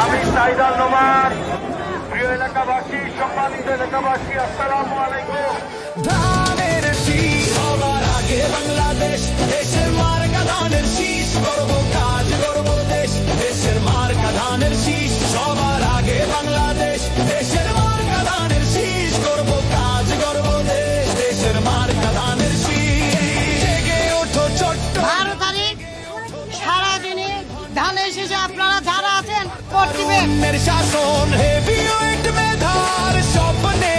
আমি সাইদাল নোমান। প্রিয় এলাকাবাসী, সম্মানিত এলাকাবাসী, আসসালামু আলাইকুম। ধানের শীষ সবার আগে বাংলাদেশ, দেশের মার্কা ধানের শীষ, করব কাজ করব দেশ, দেশের মার্কা ধানের শীষ সবার আগে বাংলাদেশ, দেশের মার্কা ধানের শীষ, করব কাজ করব দেশ, দেশের মার্কা ধানের শীষ। জেগে ওঠো ছোট্ট 12 তারিখ সারাদিনে ধানের শেষে আপনারা যারা আছেন ভোট দিবেন। শাসন হেভিওয়েট মেধার স্বপ্নে